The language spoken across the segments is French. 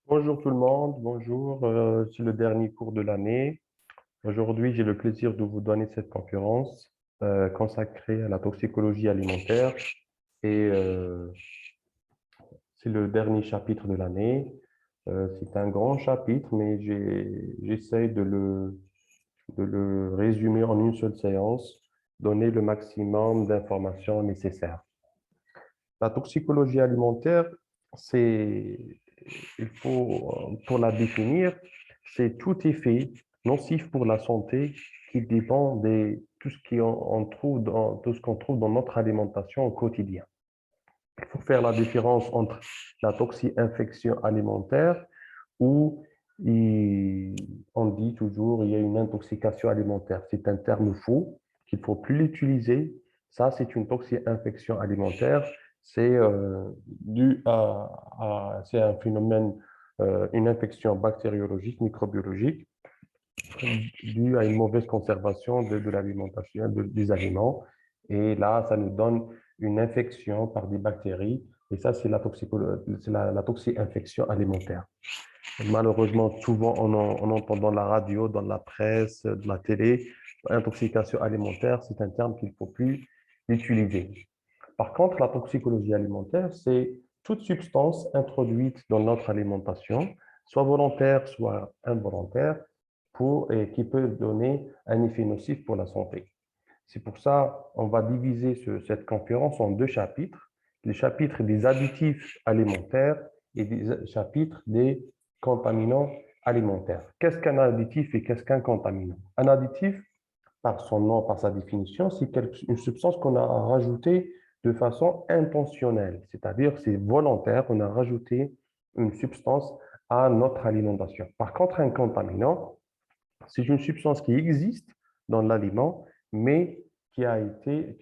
Bonjour tout le monde, bonjour. C'est le dernier cours de l'année. Aujourd'hui, j'ai le plaisir de vous donner cette conférence consacrée à la toxicologie alimentaire et c'est le dernier chapitre de l'année. C'est un grand chapitre, mais j'essaie de le résumer en une seule séance, donner le maximum d'informations nécessaires. La toxicologie alimentaire, c'est, pour la définir, c'est tout effet nocif pour la santé qui dépend de tout ce tout ce qu'on trouve dans notre alimentation au quotidien. Il faut faire la différence entre la toxi-infection alimentaire où on dit toujours il y a une intoxication alimentaire. C'est un terme faux qu'il ne faut plus l'utiliser. Ça, c'est une toxi-infection alimentaire. C'est dû c'est un phénomène, une infection bactériologique, microbiologique, due à une mauvaise conservation de l'alimentation, des aliments. Et là, ça nous donne une infection par des bactéries. Et ça, c'est la toxi-infection alimentaire. Malheureusement, souvent, on entend dans la radio, dans la presse, de la télé, intoxication alimentaire, c'est un terme qu'il ne faut plus utiliser. Par contre, la toxicologie alimentaire, c'est toute substance introduite dans notre alimentation, soit volontaire, soit involontaire, et qui peut donner un effet nocif pour la santé. C'est pour ça qu'on va diviser cette conférence en deux chapitres, les chapitres des additifs alimentaires et des chapitres des contaminants alimentaires. Qu'est-ce qu'un additif et qu'est-ce qu'un contaminant? Un additif, par son nom, par sa définition, c'est une substance qu'on a rajoutée de façon intentionnelle, c'est-à-dire c'est volontaire, on a rajouté une substance à notre alimentation. Par contre, un contaminant, c'est une substance qui existe dans l'aliment, mais qui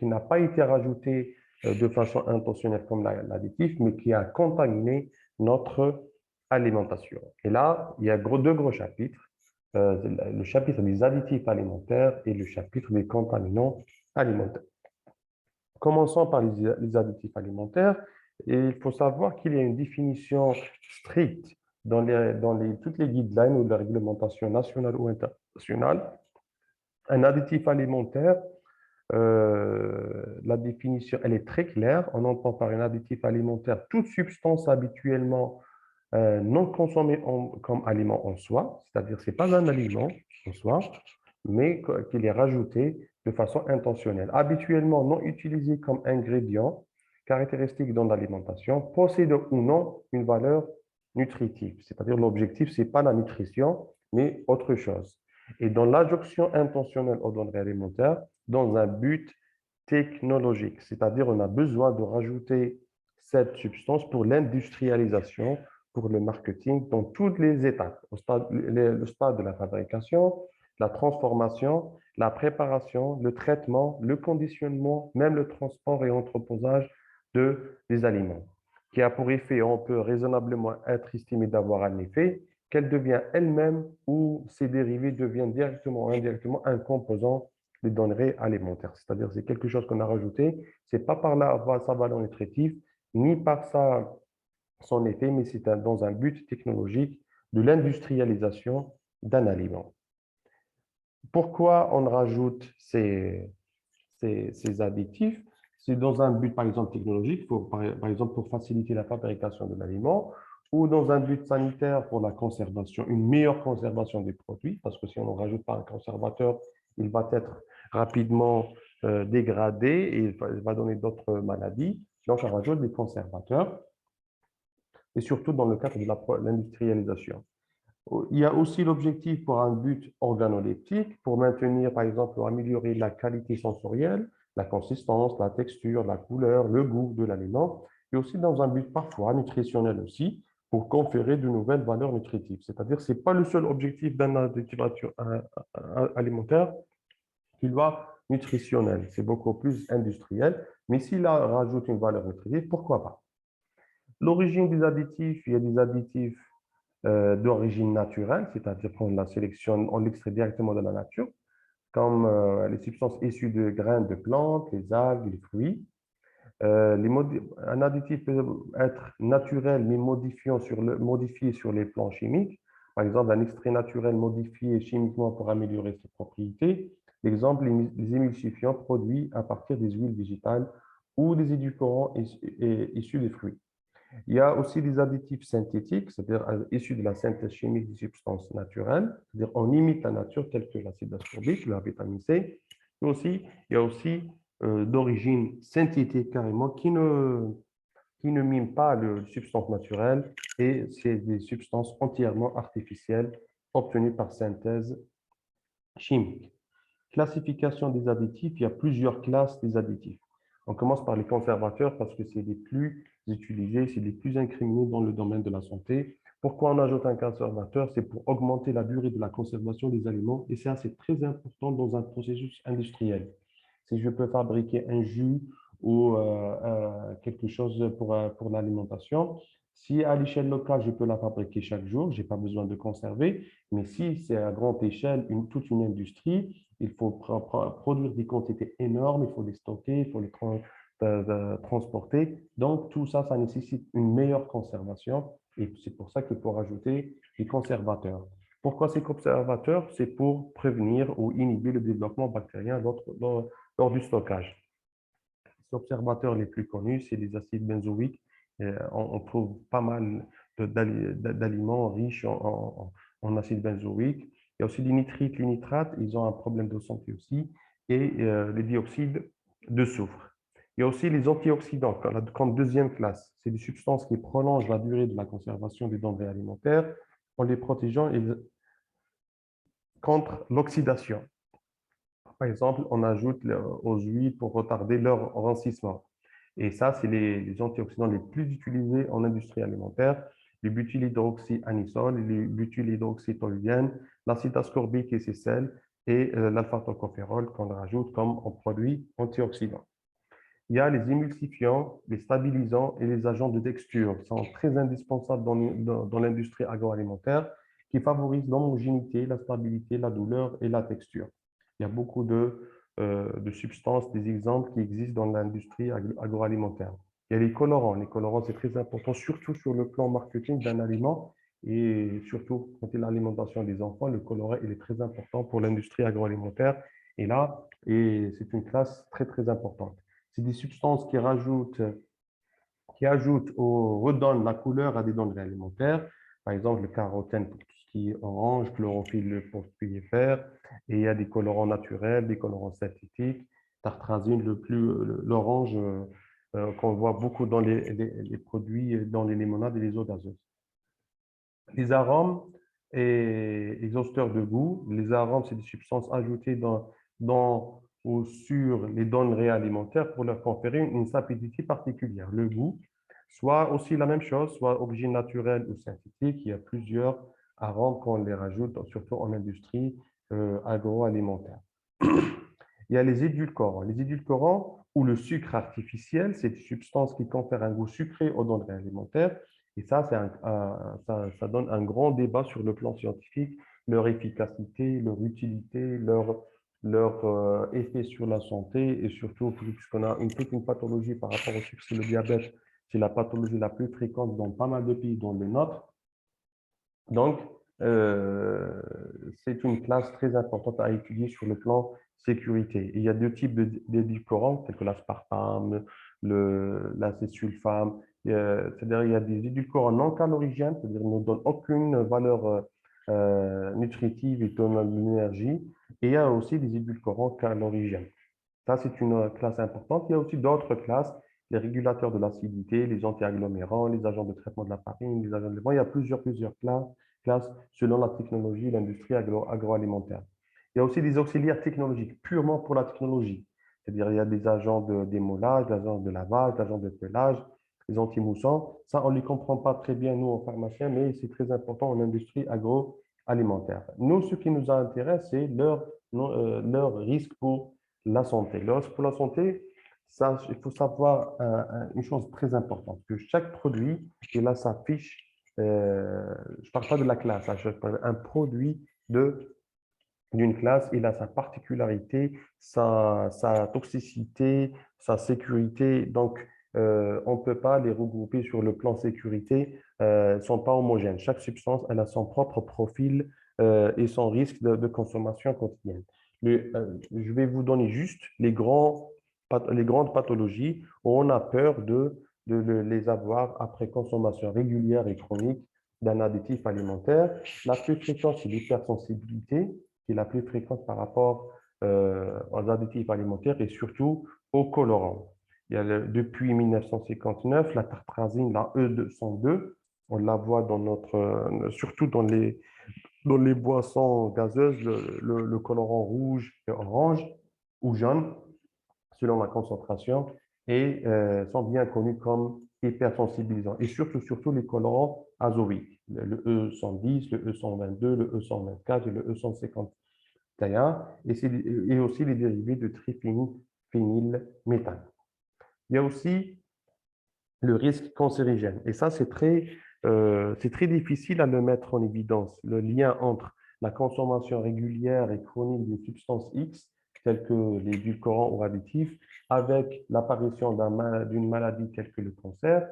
n'a pas été rajoutée de façon intentionnelle comme l'additif, mais qui a contaminé notre alimentation. Et là, il y a deux gros chapitres, le chapitre des additifs alimentaires et le chapitre des contaminants alimentaires. Commençons par les additifs alimentaires. Et il faut savoir qu'il y a une définition stricte toutes les guidelines ou la réglementation nationale ou internationale. Un additif alimentaire, la définition, elle est très claire. On entend par un additif alimentaire toute substance habituellement non consommée comme aliment en soi, c'est-à-dire ce n'est pas un aliment en soi, mais qu'il est rajouté de façon intentionnelle. Habituellement non utilisé comme ingrédient caractéristique dans l'alimentation, possède ou non une valeur nutritive. C'est-à-dire l'objectif, ce n'est pas la nutrition, mais autre chose. Et dans l'adjonction intentionnelle aux denrées alimentaires, dans un but technologique, c'est-à-dire on a besoin de rajouter cette substance pour l'industrialisation, pour le marketing, dans toutes les étapes, le stade de la fabrication, la transformation, la préparation, le traitement, le conditionnement, même le transport et entreposage des aliments, qui a pour effet, on peut raisonnablement être estimé d'avoir un effet, qu'elle devient elle-même ou ses dérivés deviennent directement ou indirectement un composant des denrées alimentaires. C'est-à-dire c'est quelque chose qu'on a rajouté, ce n'est pas par sa valeur nutritive, ni par son effet, mais c'est dans un but technologique de l'industrialisation d'un aliment. Pourquoi on rajoute ces additifs? C'est dans un but, par exemple, technologique, par exemple pour faciliter la fabrication de l'aliment, ou dans un but sanitaire pour la conservation, une meilleure conservation des produits, parce que si on ne rajoute pas un conservateur, il va être rapidement dégradé et il va donner d'autres maladies. Donc, on rajoute des conservateurs, et surtout dans le cadre de l'industrialisation. Il y a aussi l'objectif pour un but organoleptique, pour maintenir, par exemple, pour améliorer la qualité sensorielle, la consistance, la texture, la couleur, le goût de l'aliment, et aussi dans un but parfois nutritionnel aussi, pour conférer de nouvelles valeurs nutritives. C'est-à-dire que ce n'est pas le seul objectif d'un additif alimentaire qu'il va nutritionnel, c'est beaucoup plus industriel, mais s'il rajoute une valeur nutritive, pourquoi pas? L'origine des additifs, il y a des additifs d'origine naturelle, c'est-à-dire qu'on la sélectionne, on l'extrait directement de la nature, comme les substances issues de graines de plantes, les algues, les fruits. Un additif peut être naturel, mais modifié sur les plans chimiques. Par exemple, un extrait naturel modifié chimiquement pour améliorer ses propriétés. L'exemple, les émulsifiants produits à partir des huiles végétales ou des édulcorants issus des fruits. Il y a aussi des additifs synthétiques, c'est-à-dire issus de la synthèse chimique des substances naturelles, c'est-à-dire on imite la nature telle que l'acide ascorbique, la vitamine C. Il y a aussi d'origine synthétique carrément qui ne miment pas les substances naturelles et c'est des substances entièrement artificielles obtenues par synthèse chimique. Classification des additifs, il y a plusieurs classes des additifs. On commence par les conservateurs parce que c'est les plus utilisés, c'est les plus incriminés dans le domaine de la santé. Pourquoi on ajoute un conservateur? C'est pour augmenter la durée de la conservation des aliments et ça, c'est très important dans un processus industriel. Si je peux fabriquer un jus ou quelque chose pour l'alimentation, si à l'échelle locale, je peux la fabriquer chaque jour, je n'ai pas besoin de conserver, mais si c'est à grande échelle, toute une industrie, il faut produire des quantités énormes, il faut les stocker, il faut les transporter. Donc, tout ça, ça nécessite une meilleure conservation et c'est pour ça qu'il faut rajouter des conservateurs. Pourquoi ces conservateurs? C'est pour prévenir ou inhiber le développement bactérien lors du stockage. Les observateurs les plus connus, c'est les acides benzoïques. On trouve pas mal d'aliments riches en acides benzoïques. Il y a aussi les nitrites, les nitrates, ils ont un problème de santé aussi, et les dioxydes de soufre. Il y a aussi les antioxydants, comme deuxième classe. C'est des substances qui prolongent la durée de la conservation des denrées alimentaires en les protégeant contre l'oxydation. Par exemple, on ajoute aux huiles pour retarder leur rancissement. Et ça, c'est les antioxydants les plus utilisés en industrie alimentaire, le butylhydroxyanisole, le butylhydroxytoluène, l'acide ascorbique et ses sels, et l'alpha-tocopherol qu'on rajoute comme produit antioxydant. Il y a les émulsifiants, les stabilisants et les agents de texture qui sont très indispensables dans l'industrie agroalimentaire qui favorisent l'homogénéité, la stabilité, la douleur et la texture. Il y a beaucoup de substances, des exemples qui existent dans l'industrie agroalimentaire. Il y a les colorants. Les colorants, c'est très important, surtout sur le plan marketing d'un aliment et surtout quand il y a l'alimentation des enfants, le colorant il est très important pour l'industrie agroalimentaire. Et là, c'est une classe très, très importante. C'est des substances qui ajoutent ou redonnent la couleur à des denrées alimentaires. Par exemple, le carotène pour tout ce qui est orange, chlorophylle pour tout ce qui est vert. Et il y a des colorants naturels, des colorants synthétiques. Tartrazine, l'orange qu'on voit beaucoup dans les produits, dans les limonades et les eaux gazeuses. Les arômes et exhausteurs de goût. Les arômes, c'est des substances ajoutées dans ou sur les denrées alimentaires pour leur conférer une sapidité particulière. Le goût, soit aussi la même chose, soit origine naturelle ou synthétique. Il y a plusieurs arômes qu'on les rajoute, surtout en industrie agroalimentaire. Il y a les édulcorants. Les édulcorants ou le sucre artificiel, c'est une substance qui confère un goût sucré aux denrées alimentaires. Et ça, ça donne un grand débat sur le plan scientifique, leur efficacité, leur utilité, leur effet sur la santé et surtout puisqu'on a toute une pathologie par rapport au sucre, c'est le diabète, c'est la pathologie la plus fréquente dans pas mal de pays, dont le nôtre. Donc, c'est une classe très importante à étudier sur le plan sécurité. Il y a deux types d'édulcorants, tels que l'aspartame, l'acésulfame. C'est-à-dire il y a des édulcorants non calorigènes, c'est-à-dire qu'ils ne donnent aucune valeur nutritive et donnent de l'énergie. Et il y a aussi des édulcorants calorigènes. Ça, c'est une classe importante. Il y a aussi d'autres classes, les régulateurs de l'acidité, les antiagglomérants, les agents de traitement de la farine, les agents de levant. Il y a plusieurs classes selon la technologie, l'industrie agroalimentaire. Il y a aussi des auxiliaires technologiques, purement pour la technologie. C'est-à-dire, il y a des agents d'émolage, des agents de lavage, des agents de pelage, les antimoussants. Ça, on ne les comprend pas très bien, nous, en pharmacien, mais c'est très important en industrie agroalimentaire. Nous, ce qui nous intéresse, c'est leur risque pour la santé. Le risque pour la santé, ça, il faut savoir une chose très importante, que chaque produit, il a sa fiche, je ne parle pas de la classe, hein, je parle un produit d'une classe, il a sa particularité, sa toxicité, sa sécurité. Donc, on ne peut pas les regrouper sur le plan sécurité, elles ne sont pas homogènes. Chaque substance, elle a son propre profil et son risque de consommation quotidienne. Je vais vous donner juste les grandes pathologies où on a peur de les avoir après consommation régulière et chronique d'un additif alimentaire. La plus fréquente, c'est l'hypersensibilité, qui est la plus fréquente par rapport aux additifs alimentaires et surtout aux colorants. Depuis 1959, la tartrazine, la E202, on la voit surtout dans les boissons gazeuses, le colorant rouge et orange ou jaune, selon la concentration, et sont bien connus comme hypersensibilisants. Et surtout les colorants azoïques, le E110, le E122, le E124 et le E151, et aussi les dérivés de triphénylméthane. Il y a aussi le risque cancérigène. Et ça, c'est très difficile à le mettre en évidence, le lien entre la consommation régulière et chronique d'une substance X, telle que les édulcorants ou additifs, avec l'apparition d'une maladie telle que le cancer,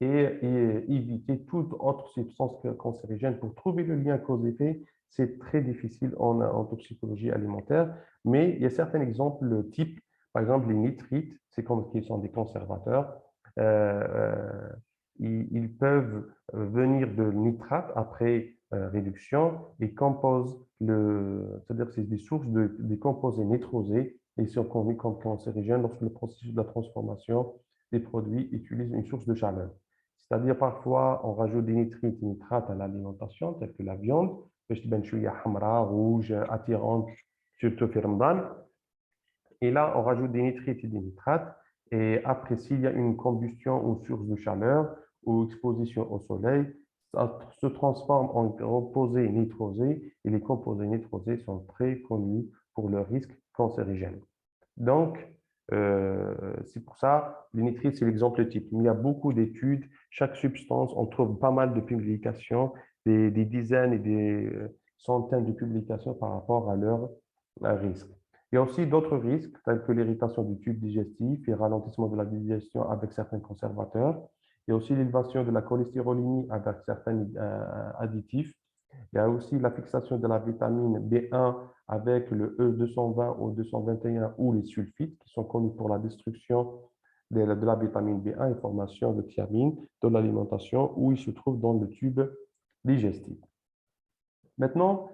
et éviter toute autre substance cancérigène. Pour trouver le lien cause-effet, c'est très difficile en toxicologie alimentaire, mais il y a certains exemples, le type, par exemple, les nitrites, c'est comme qui sont des conservateurs, euh, euh, ils peuvent venir de nitrate après réduction et composent c'est-à-dire que c'est des sources des composés nitrosés et sont connus comme cancérigènes lorsque le processus de la transformation des produits utilise une source de chaleur. C'est-à-dire parfois on rajoute des nitrites et nitrates à l'alimentation, telle que la viande, rouge, attirante, surtout في رمضان. Et là, on rajoute des nitrites et des nitrates. Et après, s'il y a une combustion ou source de chaleur ou exposition au soleil, ça se transforme en composés nitrosés. Et les composés nitrosés sont très connus pour leur risque cancérigène. Donc, c'est pour ça, les nitrites, c'est l'exemple type. Il y a beaucoup d'études. Chaque substance, on trouve pas mal de publications, des dizaines et des centaines de publications par rapport à leur risque. Il y a aussi d'autres risques, tels que l'irritation du tube digestif et ralentissement de la digestion avec certains conservateurs. Il y a aussi l'élévation de la cholestérolémie avec certains additifs. Il y a aussi la fixation de la vitamine B1 avec le E220 ou 221 ou les sulfites qui sont connus pour la destruction de la vitamine B1 et formation de thiamine de l'alimentation où il se trouve dans le tube digestif. Maintenant,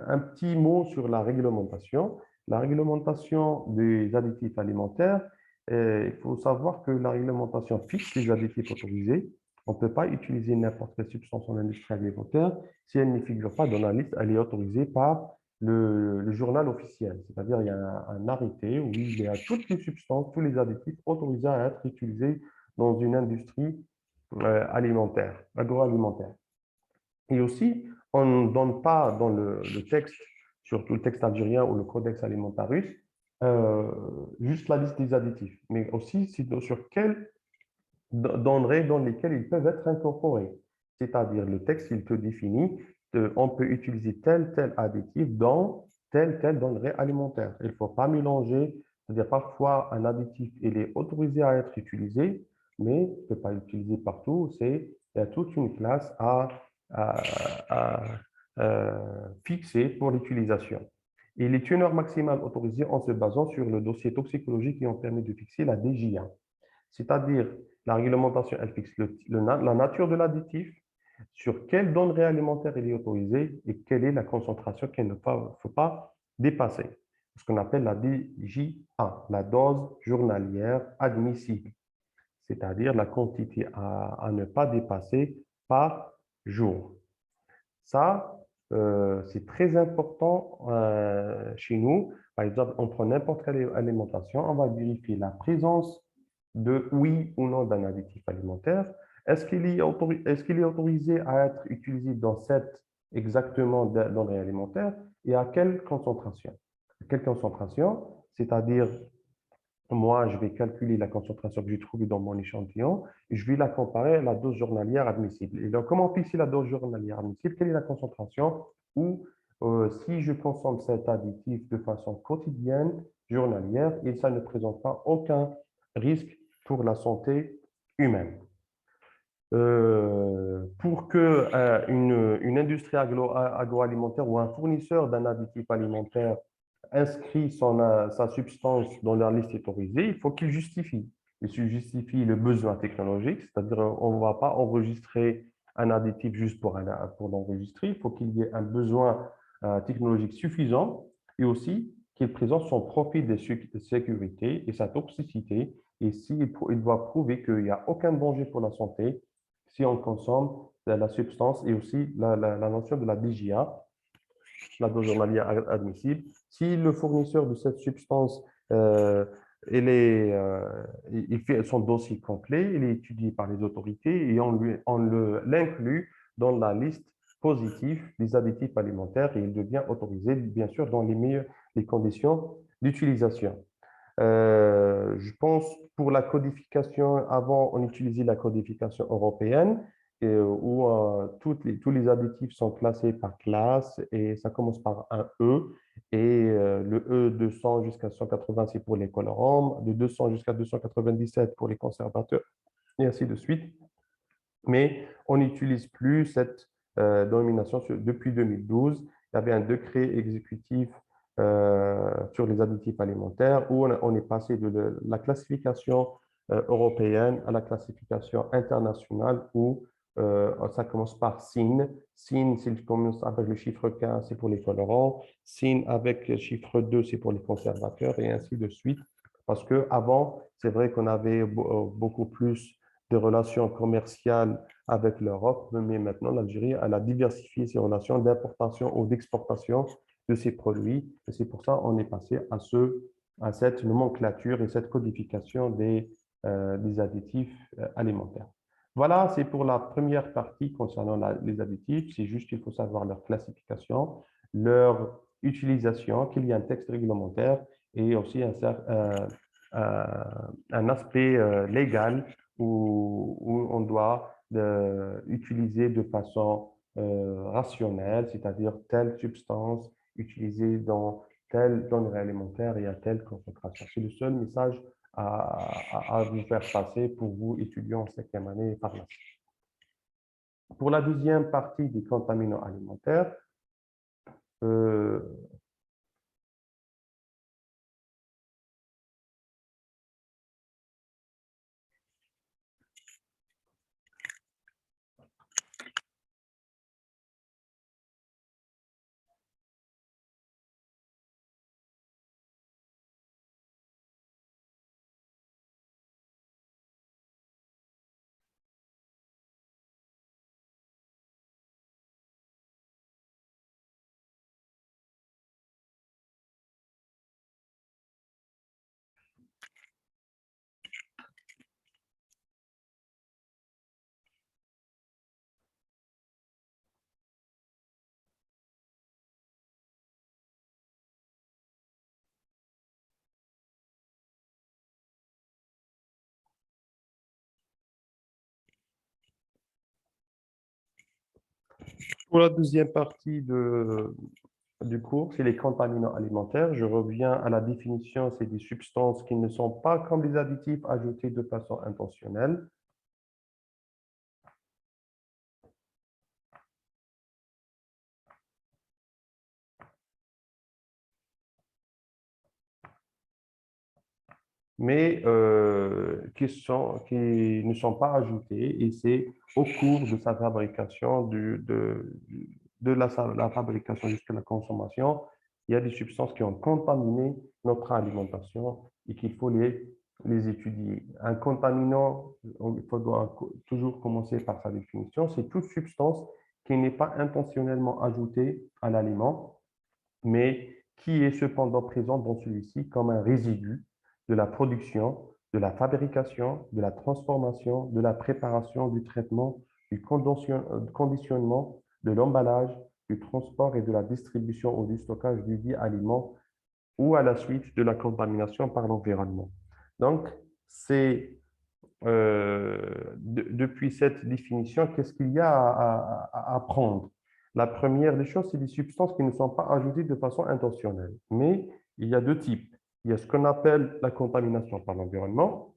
un petit mot sur la réglementation. La réglementation des additifs alimentaires, il faut savoir que la réglementation fixe les additifs autorisés. On ne peut pas utiliser n'importe quelle substance en industrie alimentaire. Si elle ne figure pas dans la liste, elle est autorisée par le journal officiel. C'est-à-dire, il y a un arrêté où il y a toutes les substances, tous les additifs autorisés à être utilisés dans une industrie alimentaire, agroalimentaire. Et aussi, on ne donne pas dans le texte, surtout le texte algérien ou le Codex Alimentarius, juste la liste des additifs, mais aussi sur quels denrées dans lesquelles ils peuvent être incorporés. C'est-à-dire, le texte, il te définit, on peut utiliser tel additif dans tel denrée alimentaire. Il ne faut pas mélanger, c'est-à-dire parfois un additif, il est autorisé à être utilisé, mais il ne peut pas l'utiliser partout. Il y a toute une classe à, à, fixer pour l'utilisation. Et les teneurs maximales autorisées en se basant sur le dossier toxicologique qui ont permis de fixer la DJA. C'est-à-dire, la réglementation, elle fixe la nature de l'additif, sur quelle denrée alimentaire il est autorisé et quelle est la concentration qu'il ne faut pas dépasser. Ce qu'on appelle la DJA, la dose journalière admissible, c'est-à-dire la quantité à ne pas dépasser par jour. Ça, c'est très important chez nous. Par exemple, on prend n'importe quelle alimentation, on va vérifier la présence de oui ou non d'un additif alimentaire. Est-ce qu'il est autorisé à être utilisé dans cette exactement denrée alimentaire et à quelle concentration? Quelle concentration, c'est-à-dire moi, je vais calculer la concentration que j'ai trouvée dans mon échantillon et je vais la comparer à la dose journalière admissible. Et donc, comment fixer la dose journalière admissible? Quelle est la concentration? Ou si je consomme cet additif de façon quotidienne, journalière, et ça ne présente pas aucun risque pour la santé humaine. Pour que une industrie agroalimentaire ou un fournisseur d'un additif alimentaire inscrit sa substance dans la liste autorisée, il faut qu'il justifie. Il se justifie le besoin technologique, c'est-à-dire on ne va pas enregistrer un additif juste pour l'enregistrer, il faut qu'il y ait un besoin technologique suffisant et aussi qu'il présente son profil de sécurité et sa toxicité. Et il doit prouver qu'il n'y a aucun danger pour la santé si on consomme la substance et aussi la notion de la DGA, la dose journalière admissible. Si le fournisseur de cette substance il fait son dossier complet, il est étudié par les autorités et on l'inclut dans la liste positive des additifs alimentaires et il devient autorisé, bien sûr, dans les meilleures les conditions d'utilisation. Je pense pour la codification, avant, on utilisait la codification européenne où tous les additifs sont classés par classe et ça commence par un E et le E 200 jusqu'à 180 c'est pour les colorants, de 200 jusqu'à 297 pour les conservateurs et ainsi de suite. Mais on n'utilise plus cette dénomination depuis 2012. Il y avait un décret exécutif sur les additifs alimentaires où on est passé de la classification européenne à la classification internationale où ça commence par SIN. SIN, s'il commence avec le chiffre 15, c'est pour les colorants. SIN avec le chiffre 2, c'est pour les conservateurs et ainsi de suite. Parce qu'avant, c'est vrai qu'on avait beaucoup plus de relations commerciales avec l'Europe, mais maintenant l'Algérie elle a diversifié ses relations d'importation ou d'exportation de ses produits. Et c'est pour ça qu'on est passé à cette nomenclature et cette codification des additifs alimentaires. Voilà, c'est pour la première partie concernant les additifs. C'est juste qu'il faut savoir leur classification, leur utilisation, qu'il y a un texte réglementaire et aussi un aspect légal où on doit utiliser de façon rationnelle, c'est-à-dire telle substance utilisée dans telle denrée alimentaire et à telle concentration. C'est le seul message à vous faire passer pour vous, étudiants en 5e année et par la suite. Pour la deuxième partie des contaminants alimentaires, euh, pour la deuxième partie du cours, c'est les contaminants alimentaires. Je reviens à la définition, c'est des substances qui ne sont pas comme des additifs ajoutés de façon intentionnelle. Mais qui ne sont pas ajoutés et c'est au cours de sa fabrication, la fabrication jusqu'à la consommation, il y a des substances qui ont contaminé notre alimentation et qu'il faut les étudier. Un contaminant, il doit toujours commencer par sa définition, c'est toute substance qui n'est pas intentionnellement ajoutée à l'aliment, mais qui est cependant présente dans celui-ci comme un résidu de la production, de la fabrication, de la transformation, de la préparation, du traitement, du conditionnement, de l'emballage, du transport et de la distribution ou du stockage du dit aliment ou à la suite de la contamination par l'environnement. Donc, c'est depuis cette définition, qu'est-ce qu'il y a à apprendre? La première des choses, c'est des substances qui ne sont pas ajoutées de façon intentionnelle. Mais il y a deux types. Il y a ce qu'on appelle la contamination par l'environnement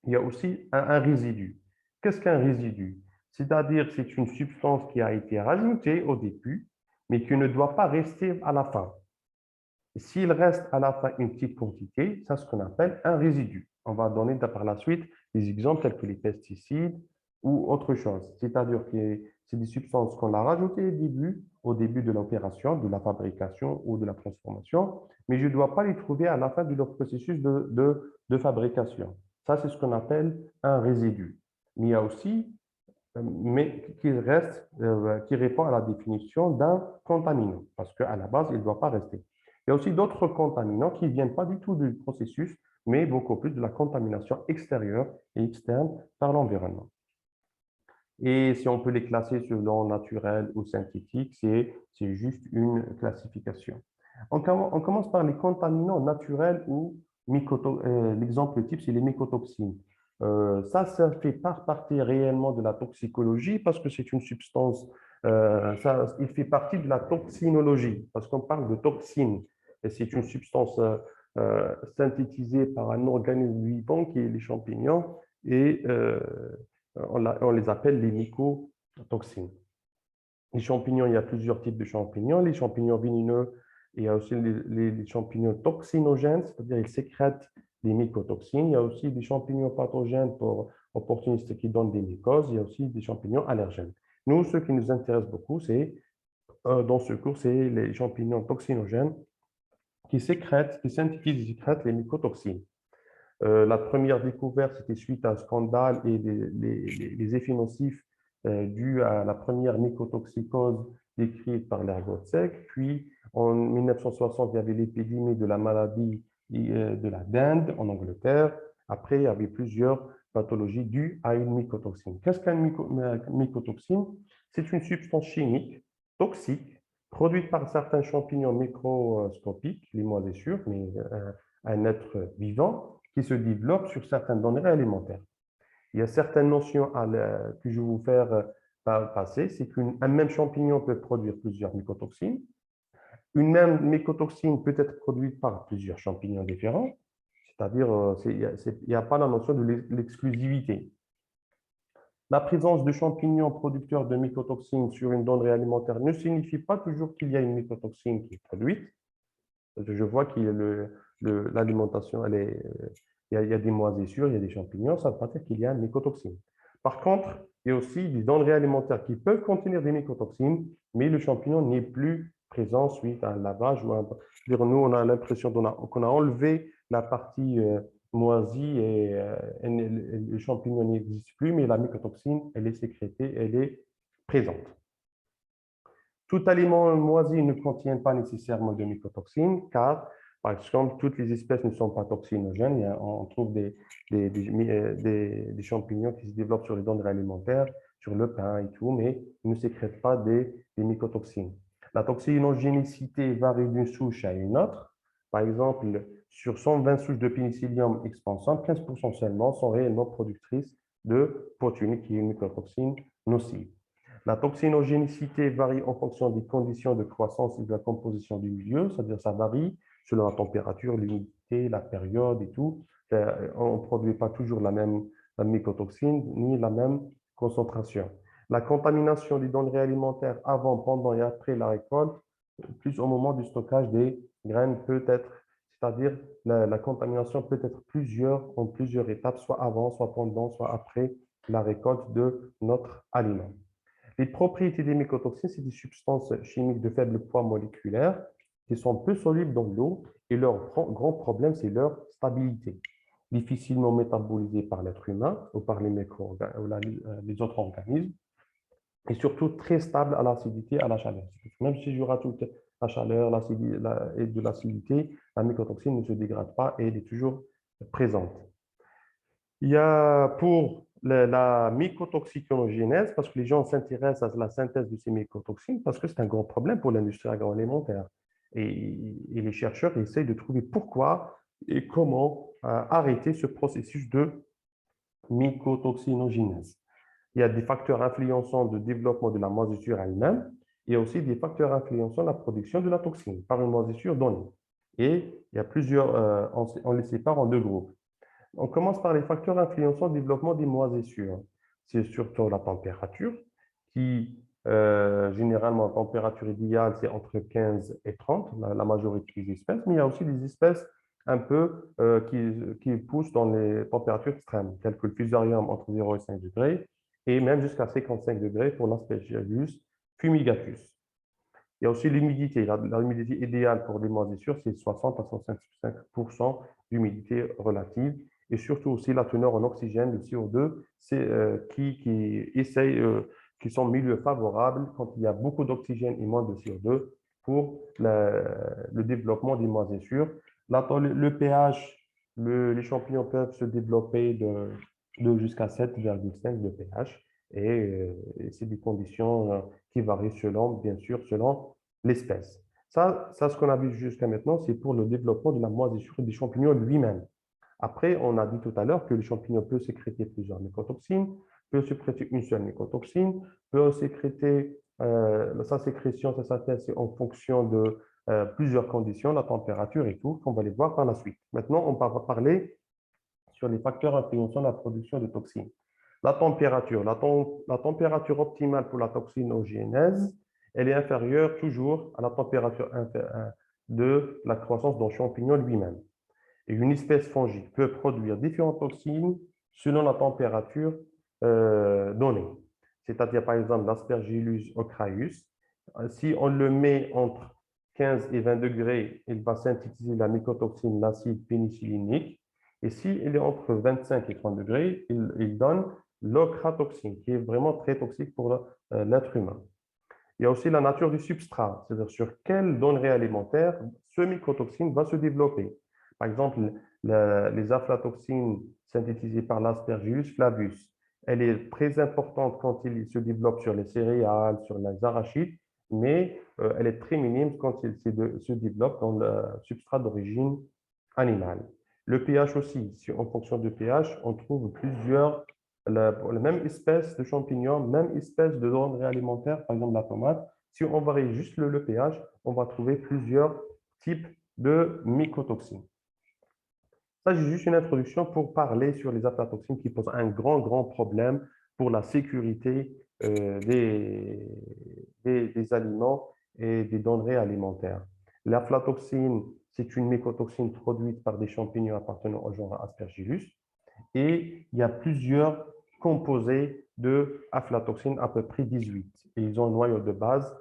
il y a aussi un résidu. Qu'est-ce qu'un résidu? C'est-à-dire que c'est une substance qui a été rajoutée au début, mais qui ne doit pas rester à la fin. S'il reste à la fin une petite quantité, c'est ce qu'on appelle un résidu. On va donner par la suite des exemples tels que les pesticides ou autre chose. C'est-à-dire que c'est des substances qu'on a rajoutées au début de l'opération, de la fabrication ou de la transformation, mais je ne dois pas les trouver à la fin de leur processus de fabrication. Ça, c'est ce qu'on appelle un résidu. Mais il y a aussi, mais qui répond à la définition d'un contaminant, parce qu'à la base, il ne doit pas rester. Il y a aussi d'autres contaminants qui ne viennent pas du tout du processus, mais beaucoup plus de la contamination extérieure et externe par l'environnement. Et si on peut les classer selon naturel ou synthétique, c'est juste une classification. On commence par les contaminants naturels ou l'exemple type, c'est les mycotoxines. Ça fait pas partie réellement de la toxicologie parce que c'est une substance, il fait partie de la toxinologie parce qu'on parle de toxine. Et c'est une substance synthétisée par un organisme vivant qui est les champignons et on les appelle les mycotoxines. Les champignons, il y a plusieurs types de champignons. Les champignons vénéneux, il y a aussi les champignons toxinogènes, c'est-à-dire ils sécrètent des mycotoxines. Il y a aussi des champignons pathogènes pour opportunistes qui donnent des mycoses. Il y a aussi des champignons allergènes. Nous, ce qui nous intéresse beaucoup, dans ce cours, c'est les champignons toxinogènes qui synthétisent et sécrètent les mycotoxines. La première découverte, c'était suite à un scandale et les effets nocifs dus à la première mycotoxicose décrite par l'ergot sec. Puis, en 1960, il y avait l'épidémie de la maladie de la dinde en Angleterre. Après, il y avait plusieurs pathologies dues à une mycotoxine. Qu'est-ce qu'une mycotoxine? C'est une substance chimique toxique produite par certains champignons microscopiques, les moisissures, mais un être vivant qui se développe sur certaines denrées alimentaires. Il y a certaines notions que je vais vous faire passer. C'est qu'un même champignon peut produire plusieurs mycotoxines. Une même mycotoxine peut être produite par plusieurs champignons différents. C'est-à-dire, il n'y a pas la notion de l'exclusivité. La présence de champignons producteurs de mycotoxines sur une denrée alimentaire ne signifie pas toujours qu'il y a une mycotoxine qui est produite. Je vois que l'alimentation, il y a des moisissures, il y a des champignons, ça ne veut pas dire qu'il y a une mycotoxine. Par contre, il y a aussi des denrées alimentaires qui peuvent contenir des mycotoxines, mais le champignon n'est plus présent suite à un lavage. Nous, on a l'impression qu'on a enlevé la partie moisie et le champignon n'existe plus, mais la mycotoxine, elle est sécrétée, elle est présente. Tout aliment moisi ne contient pas nécessairement de mycotoxines, car, par exemple, toutes les espèces ne sont pas toxinogènes. On trouve des champignons qui se développent sur les denrées alimentaires, sur le pain et tout, mais ils ne sécrètent pas des mycotoxines. La toxinogénicité varie d'une souche à une autre. Par exemple, sur 120 souches de Penicillium expansum, 15% seulement sont réellement productrices de protéines, qui est une mycotoxine nocive. La toxinogénicité varie en fonction des conditions de croissance et de la composition du milieu, c'est-à-dire ça varie selon la température, l'humidité, la période et tout. On ne produit pas toujours la même mycotoxine ni la même concentration. La contamination des denrées alimentaires avant, pendant et après la récolte, plus au moment du stockage des graines peut être, c'est-à-dire la contamination peut être en plusieurs étapes, soit avant, soit pendant, soit après la récolte de notre aliment. Les propriétés des mycotoxines, c'est des substances chimiques de faible poids moléculaire qui sont peu solubles dans l'eau et leur grand problème, c'est leur stabilité. Difficilement métabolisées par l'être humain ou par les autres organismes et surtout très stable à l'acidité et à la chaleur. Même si je rajoute la chaleur et de l'acidité, la mycotoxine ne se dégrade pas et elle est toujours présente. Il y a pour la mycotoxiconogénèse, parce que les gens s'intéressent à la synthèse de ces mycotoxines, parce que c'est un grand problème pour l'industrie agroalimentaire. Et les chercheurs essayent de trouver pourquoi et comment arrêter ce processus de mycotoxinogénèse. Il y a des facteurs influençant le développement de la moisissure elle-même. Il y a aussi des facteurs influençant la production de la toxine par une moisissure donnée. Et il y a plusieurs, on les sépare en deux groupes. On commence par les facteurs influençant le développement des moisissures. C'est surtout la température, qui généralement, la température idéale, c'est entre 15 et 30, la majorité des espèces, mais il y a aussi des espèces un peu qui poussent dans les températures extrêmes, telles que le fusarium entre 0 et 5 degrés, et même jusqu'à 55 degrés pour l'Aspergillus fumigatus. Il y a aussi l'humidité. L'humidité idéale pour les moisissures, c'est 60 à 65% d'humidité relative. Et surtout aussi la teneur en oxygène, le CO2, qui sont milieux favorables quand il y a beaucoup d'oxygène et moins de CO2 pour le développement des moisissures. Le pH, les champignons peuvent se développer de jusqu'à 7,5 de pH. Et c'est des conditions qui varient selon, bien sûr, selon l'espèce. Ça, ce qu'on a vu jusqu'à maintenant, c'est pour le développement de la moisissure des champignons lui-même. Après, on a dit tout à l'heure que le champignon peut sécréter plusieurs mycotoxines, peut sécréter une seule mycotoxine, peut sécréter, sa sécrétion, sa synthèse, c'est en fonction de plusieurs conditions, la température et tout, qu'on va les voir par la suite. Maintenant, on va parler sur les facteurs influençant la production de toxines. La température. La température optimale pour la toxinogénèse, elle est inférieure toujours à la température de la croissance d'un champignon lui-même. Et une espèce fongique peut produire différentes toxines selon la température donnée. C'est-à-dire, par exemple, l'Aspergillus ocraius, si on le met entre 15 et 20 degrés, il va synthétiser la mycotoxine, l'acide pénicillinique. Et s'il est entre 25 et 30 degrés, il donne l'ocratoxine, qui est vraiment très toxique pour l'être humain. Il y a aussi la nature du substrat, c'est-à-dire sur quelle denrée alimentaire ce mycotoxine va se développer. Par exemple, les aflatoxines synthétisées par l'Aspergillus flavus, elle est très importante quand il se développe sur les céréales, sur les arachides, mais elle est très minime quand il se développe dans le substrat d'origine animale. Le pH aussi, en fonction du pH, on trouve plusieurs pour la même espèce de champignon, même espèce de denrée alimentaire, par exemple la tomate, si on varie juste le pH, on va trouver plusieurs types de mycotoxines. Ça, j'ai juste une introduction pour parler sur les aflatoxines qui posent un grand problème pour la sécurité des aliments et des denrées alimentaires. L'aflatoxine, c'est une mycotoxine produite par des champignons appartenant au genre Aspergillus. Et il y a plusieurs composés de aflatoxine, à peu près 18. Et ils ont un noyau de base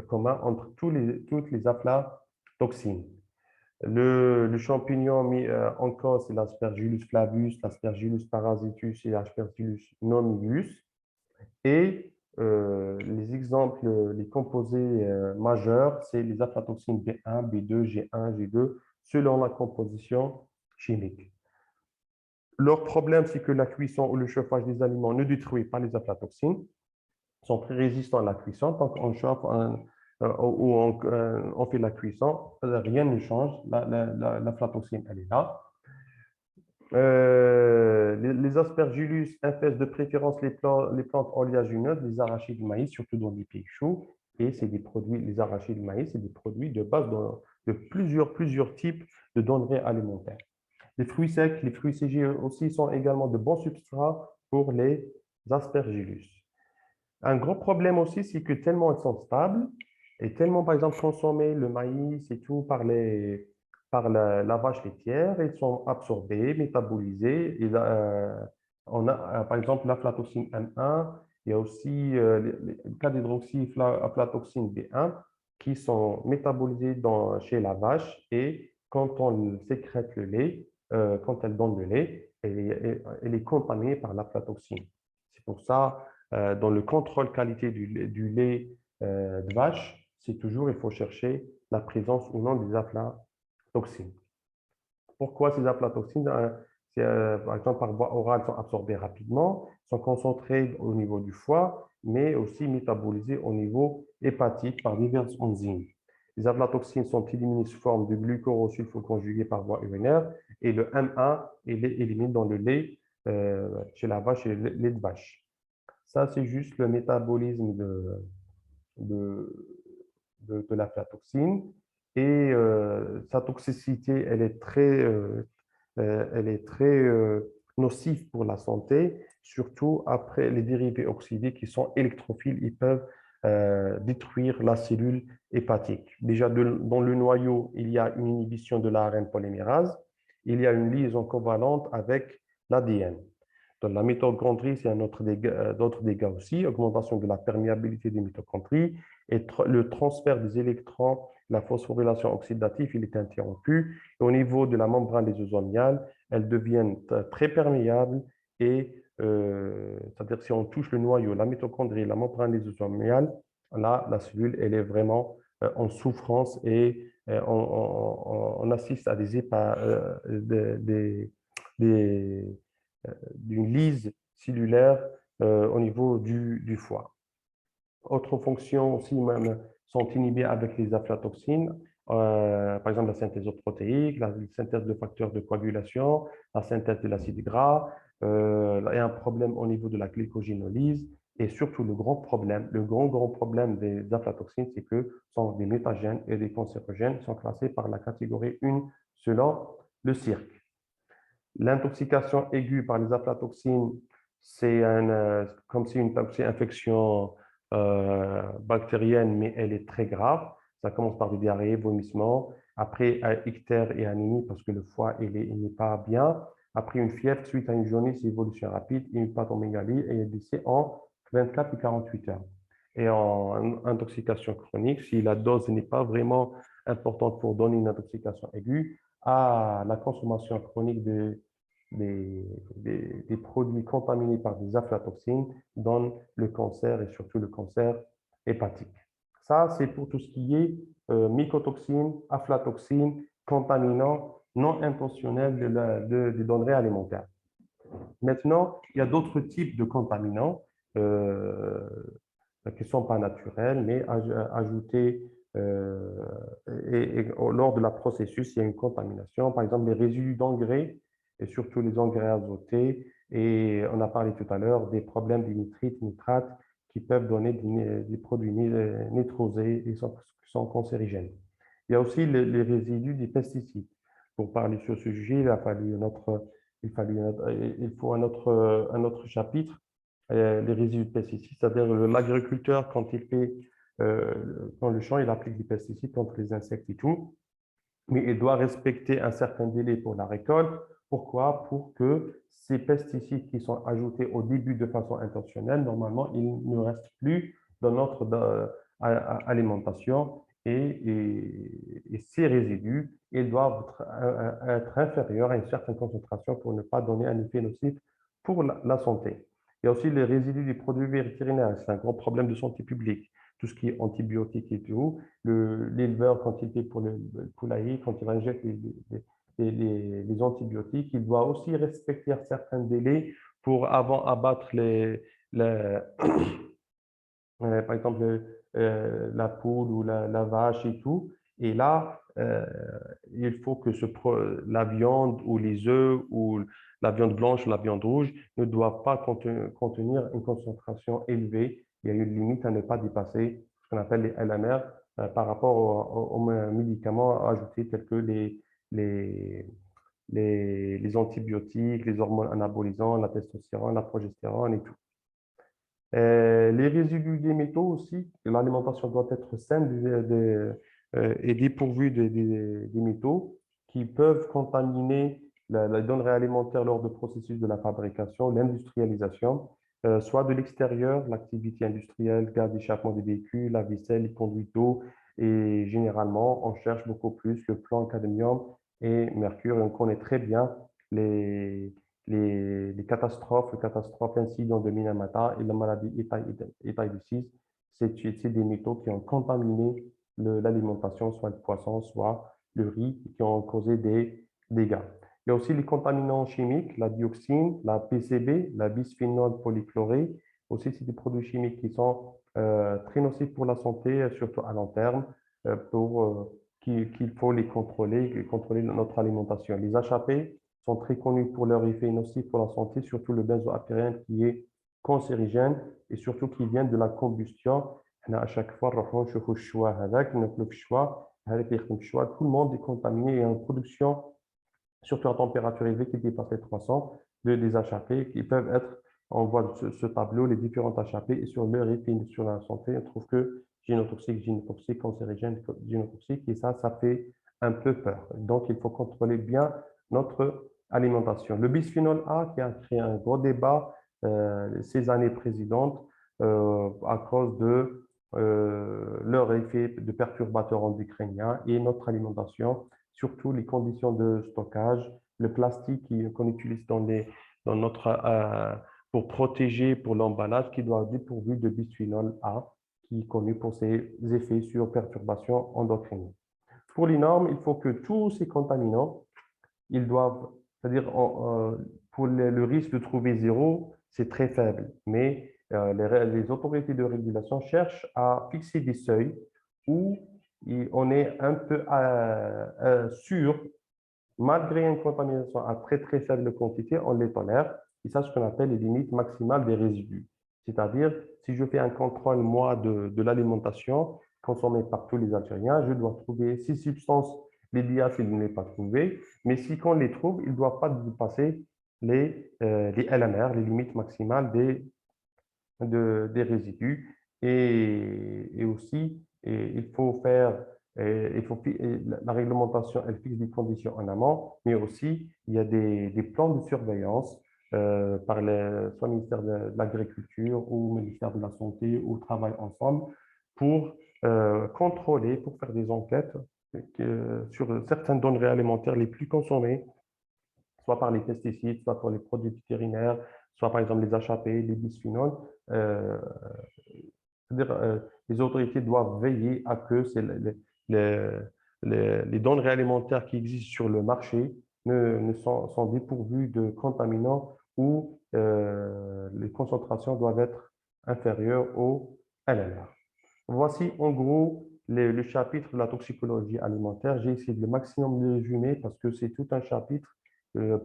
commun entre toutes les aflatoxines. Le champignon mis en cause, c'est l'Aspergillus flavus, l'Aspergillus parasitus et l'Aspergillus nomulus. Et les exemples, les composés majeurs, c'est les aflatoxines B1, B2, G1, G2, selon la composition chimique. Leur problème, c'est que la cuisson ou le chauffage des aliments ne détruit pas les aflatoxines. Ils sont très résistants à la cuisson. Tant qu'on chauffe ou on fait la cuisson, rien ne change. L'aflatoxine, elle est là. Les aspergillus infestent de préférence les plantes oléagineuses, les arachides du maïs, surtout dans les pays chauds. Et c'est des produits, les arachides du maïs, c'est des produits de base de plusieurs types de denrées alimentaires. Les fruits secs, les fruits séchés aussi sont également de bons substrats pour les aspergillus. Un gros problème aussi, c'est que tellement ils sont stables et tellement, par exemple, consommés, le maïs et tout par la vache laitière, ils sont absorbés, métabolisés. On a, par exemple, l'aflatoxine M1, il y a aussi le cas d'hydroxyaflatoxine B1 qui sont métabolisés chez la vache et quand on sécrète le lait, quand elle donne le lait, elle est contaminée par l'aflatoxine. C'est pour ça dans le contrôle qualité du lait de vache, c'est toujours, il faut chercher la présence ou non des aflatoxines. Pourquoi ces aflatoxines par exemple, par voie orale, sont absorbées rapidement, sont concentrées au niveau du foie, mais aussi métabolisées au niveau hépatique par diverses enzymes. Les aflatoxines sont éliminées sous forme de glucorosulfoconjugués par voie urinaire et le M1 est éliminé dans le lait chez la vache et le lait de vache. Ça, c'est juste le métabolisme de, de l'aflatoxine. Et sa toxicité, elle est elle est très nocive pour la santé, surtout après les dérivés oxydés qui sont électrophiles. Ils peuvent détruire la cellule hépatique. Déjà, dans le noyau, il y a une inhibition de l'ARN polymérase. Il y a une liaison covalente avec l'ADN. Dans la mitochondrie, c'est un autre d'autres dégâts aussi, augmentation de la perméabilité des mitochondries et le transfert des électrons, la phosphorylation oxydative, il est interrompu. Et au niveau de la membrane lysosomiale, elles deviennent très perméables et c'est-à-dire si on touche le noyau, la mitochondrie, la membrane lysosomiale, là, la cellule, elle est vraiment en souffrance et on assiste à des, d'une lyse cellulaire au niveau du foie. Autres fonctions aussi même sont inhibées avec les aflatoxines, par exemple la synthèse protéique, la synthèse de facteurs de coagulation, la synthèse de l'acide gras, il y a un problème au niveau de la glycogénolyse et surtout le grand problème, le grand problème des aflatoxines, c'est que ce sont des mutagènes et des cancérogènes qui sont classés par la catégorie 1 selon le CIRC. L'intoxication aiguë par les aflatoxines, c'est comme si une infection bactérienne, mais elle est très grave. Ça commence par des diarrhées, vomissements, après ictère et anémie parce que le foie il n'est pas bien. Après une fièvre suite à une jaunisse, évolution rapide, une hépatomégalie et un décès en 24 et 48 heures. Et en intoxication chronique, si la dose n'est pas vraiment importante pour donner une intoxication aiguë, à la consommation chronique des produits contaminés par des aflatoxines donne le cancer et surtout le cancer hépatique. Ça, c'est pour tout ce qui est mycotoxines, aflatoxines, contaminants non intentionnels des denrées alimentaires. Maintenant, il y a d'autres types de contaminants qui ne sont pas naturels, mais ajoutés lors de la processus, il y a une contamination. Par exemple, les résidus d'engrais et surtout les engrais azotés. Et on a parlé tout à l'heure des problèmes des nitrites, nitrates qui peuvent donner des produits nitrosés et qui sont cancérigènes. Il y a aussi les résidus des pesticides. Pour parler sur ce sujet, il faut un autre chapitre, les résidus de pesticides, c'est-à-dire l'agriculteur, quand le champ, il applique des pesticides contre les insectes et tout, mais il doit respecter un certain délai pour la récolte. Pourquoi? Pour que ces pesticides qui sont ajoutés au début de façon intentionnelle, normalement, ils ne restent plus dans notre alimentation et ces résidus, ils doivent être inférieurs à une certaine concentration pour ne pas donner un effet nocif pour la santé. Il y a aussi les résidus des produits vétérinaires. C'est un gros problème de santé publique. Tout ce qui est antibiotiques et tout. L'éleveur, quand il fait pour le poulailler, quand il injecte les antibiotiques, il doit aussi respecter certains délais pour avant abattre par exemple, la poule ou la vache et tout. Et là, il faut que la viande ou les œufs ou la viande blanche ou la viande rouge ne doivent pas contenir une concentration élevée. Il y a une limite à ne pas dépasser, ce qu'on appelle les LMR, par rapport aux médicaments ajoutés tels que les, les antibiotiques, les hormones anabolisants, la testostérone, la progestérone et tout. Les résidus des métaux aussi, l'alimentation doit être saine et dépourvue des métaux qui peuvent contaminer la denrée alimentaire lors du processus de la fabrication, l'industrialisation, soit de l'extérieur, l'activité industrielle, gaz d'échappement des véhicules, la vaisselle, les conduits d'eau, et généralement, on cherche beaucoup plus le plomb, cadmium et mercure. Et on connaît très bien les, les catastrophes, incidents de Minamata et la maladie hépatite 6, c'est des métaux qui ont contaminé l'alimentation, soit le poisson, soit le riz, qui ont causé des dégâts. Il y a aussi les contaminants chimiques, la dioxine, la PCB, la bisphénol polychloré. Aussi, c'est des produits chimiques qui sont très nocifs pour la santé, surtout à long terme, qu'il faut les contrôler notre alimentation. Les HAP, sont très connus pour leur effet nocif pour la santé, surtout le benzoapyrène qui est cancérigène et surtout qui vient de la combustion. À chaque fois, tout le monde est contaminé et en production surtout à température élevée qui dépasse les 300, des HAP qui peuvent être, on voit ce tableau, les différentes HAP et sur leur effet sur la santé, on trouve que génotoxique, cancérigène, génotoxique, et ça fait un peu peur. Donc, il faut contrôler bien notre alimentation. Le bisphénol A qui a créé un gros débat ces années précédentes à cause de leur effet de perturbateur endocrinien et notre alimentation, surtout les conditions de stockage, le plastique qu'on utilise dans notre, pour protéger, pour l'emballage, qui doit être dépourvu de bisphénol A, qui est connu pour ses effets sur perturbations endocriniennes. Pour les normes, il faut que tous ces contaminants, ils doivent, c'est-à-dire pour le risque de trouver zéro, c'est très faible, mais les autorités de régulation cherchent à fixer des seuils où on est un peu sûr, malgré une contamination à très très faible quantité, on les tolère. Et ça, c'est ce qu'on appelle les limites maximales des résidus. C'est-à-dire, si je fais un contrôle, moi, de l'alimentation consommée par tous les Algériens, je dois trouver 6 substances. Les DIAF, il ne les pas trouvé, mais si on les trouve, il ne doit pas dépasser les LMR, les limites maximales des résidus. Et aussi, il faut faire, la réglementation, elle fixe des conditions en amont, mais aussi, il y a des plans de surveillance par soit le ministère de l'Agriculture ou le ministère de la Santé ou Travail ensemble pour contrôler, pour faire des enquêtes sur certaines denrées alimentaires les plus consommées, soit par les pesticides, soit par les produits vétérinaires, soit par exemple les HAP, les bisphénols. Euh, C'est-à-dire, les autorités doivent veiller à que les, les denrées alimentaires qui existent sur le marché ne sont dépourvues de contaminants ou les concentrations doivent être inférieures au LLR. Voici en gros le chapitre de la toxicologie alimentaire. J'ai essayé de le maximum résumer parce que c'est tout un chapitre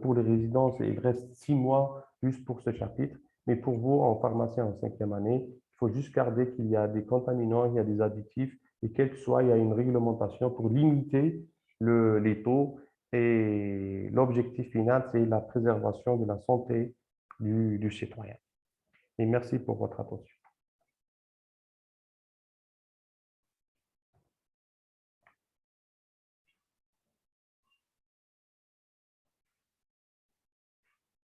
pour les résidences et il reste 6 mois juste pour ce chapitre. Mais pour vous, en pharmacien en 5e année, il faut juste garder qu'il y a des contaminants, il y a des additifs et quel que soit, il y a une réglementation pour limiter les taux. Et l'objectif final, c'est la préservation de la santé du citoyen. Et merci pour votre attention.